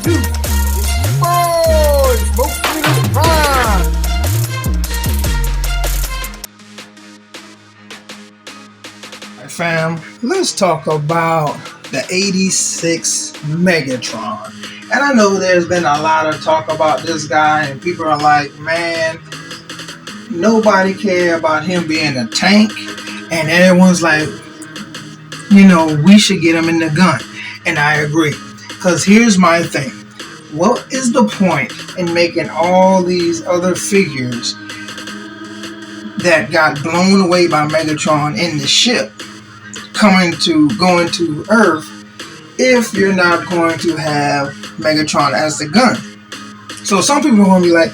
Dude, boys, Smoke Prime. Alright, fam, let's talk about the 86 Megatron. And I know there's been a lot of talk about this guy, and people are like, man, nobody care about him being a tank, and everyone's like, you know, we should get him in the gun. And I agree, because here's my thing. What is the point in making all these other figures that got blown away by Megatron in the ship going to Earth if you're not going to have Megatron as the gun? So some people are going to be like,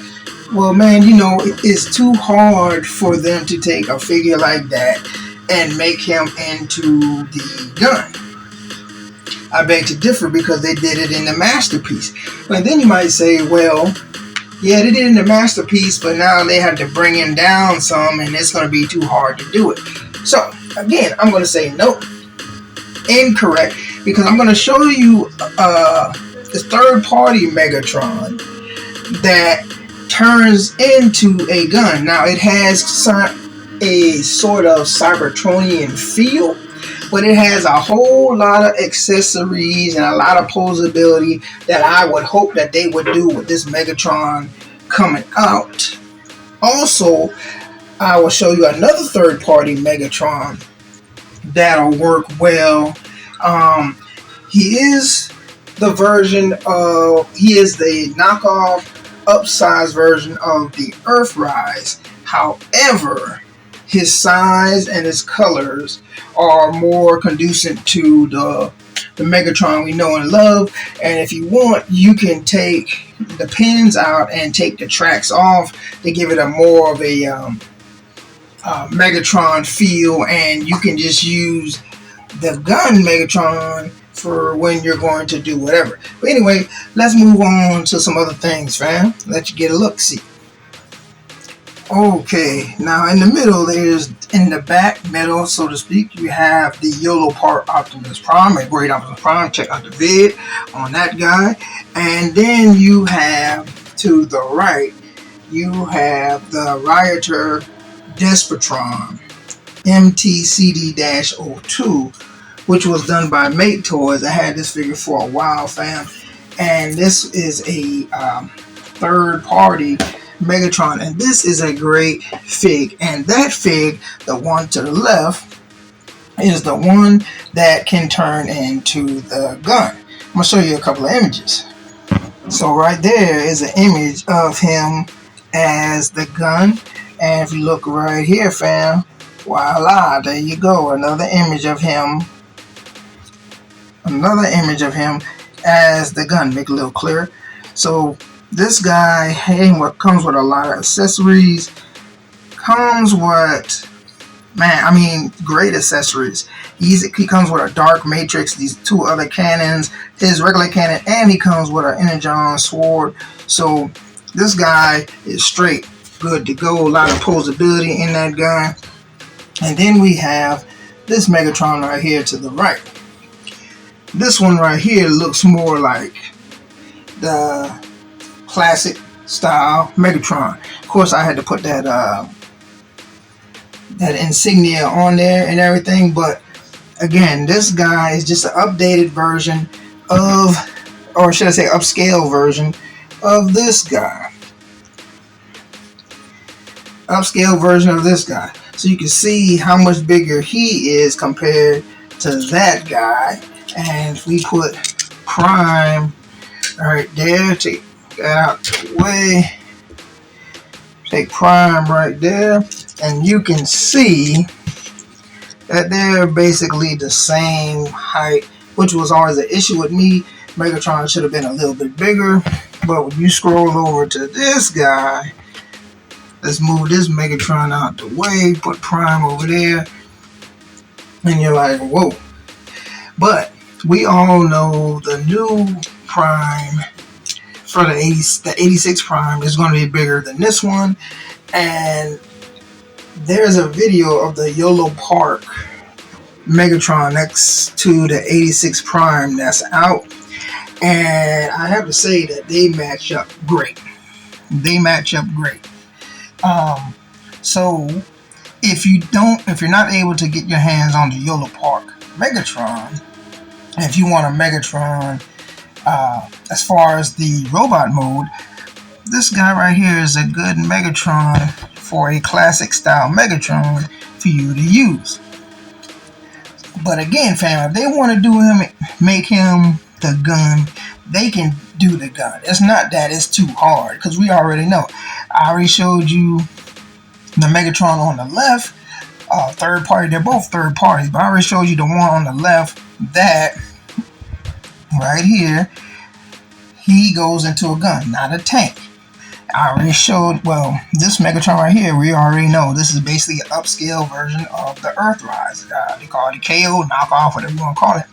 well, man, you know, it's too hard for them to take a figure like that and make him into the gun. I beg to differ, because they did it in the Masterpiece. But then you might say, well, yeah, they did it in the Masterpiece, but now they have to bring him down some, and it's going to be too hard to do it. So, again, I'm going to say no. Incorrect, because I'm going to show you the third-party Megatron that turns into a gun. Now, it has a sort of Cybertronian feel, but it has a whole lot of accessories and a lot of posability that I would hope that they would do with this Megatron coming out. Also, I will show you another third-party Megatron that'll work well. He is the knockoff, upsized version of the Earthrise. However, his size and his colors are more conducive to the Megatron we know and love. And if you want, you can take the pins out and take the tracks off to give it a more of a Megatron feel, and you can just use the gun Megatron for when you're going to do whatever. But anyway, let's move on to some other things, fam. Let you get a look-see. Okay, now in the middle, in the back middle, so to speak, you have the yellow part Optimus Prime, a great Optimus Prime. Check out the vid on that guy. And then you have, to the right, you have the Rioter Despotron MTCD-02, which was done by Mate Toys. I had this figure for a while, fam. And this is a third-party Megatron, and this is a great fig. And that fig, the one to the left, is the one that can turn into the gun. I'm gonna show you a couple of images. So right there is an image of him as the gun, and if you look right here, fam, voila, there you go, another image of him as the gun. Make it a little clearer. So this guy comes with a lot of accessories. Great accessories. He comes with a dark matrix, these two other cannons, his regular cannon, and he comes with an Energon sword. So this guy is straight good to go. A lot of posability in that gun. And then we have this Megatron right here to the right. This one right here looks more like the classic style Megatron. Of course, I had to put that insignia on there and everything, but again, this guy is just an updated version of, or should I say upscale version of this guy. Upscale version of this guy. So you can see how much bigger he is compared to that guy. And if we put Prime right there, take that out the way, take Prime right there, and you can see that they're basically the same height, which was always an issue with me. Megatron should have been a little bit bigger, but when you scroll over to this guy, let's move this Megatron out the way, put Prime over there, and you're like, whoa. But we all know the new Prime for the 86 Prime is going to be bigger than this one, and there's a video of the YOLO Park Megatron next to the 86 Prime that's out, and I have to say that they match up great. They match up great. So if you're not able to get your hands on the YOLO Park Megatron, if you want a Megatron, as far as the robot mode, this guy right here is a good Megatron for a classic style Megatron for you to use. But again, fam, if they want to do him, make him the gun, they can do the gun. It's not that it's too hard, because we already know. I already showed you the Megatron on the left, third party. They're both third parties, but I already showed you the one on the left that right here, he goes into a gun, not a tank. I already showed, well, this Megatron right here, we already know this is basically an upscale version of the Earthrise. They call it a KO, knockoff, whatever you want to call it.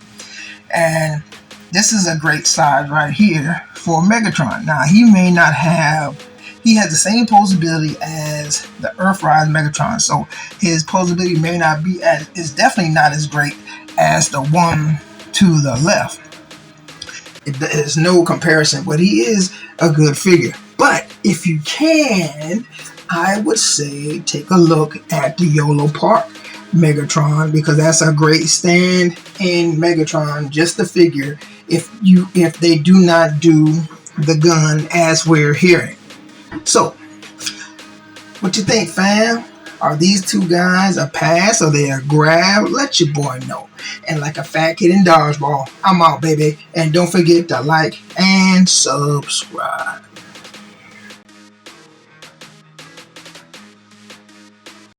And this is a great size right here for Megatron. Now, he may not have, he has the same posability as the Earthrise Megatron, so his posability may not be as, is definitely not as great as the one to the left. There's no comparison, but he is a good figure. But if you can, I would say take a look at the YOLO Park Megatron, because that's a great stand-in Megatron, just the figure, if they do not do the gun as we're hearing. So, what you think, fam? Are these two guys a pass or they a grab? Let your boy know. And like a fat kid in dodgeball, I'm out, baby. And don't forget to like and subscribe.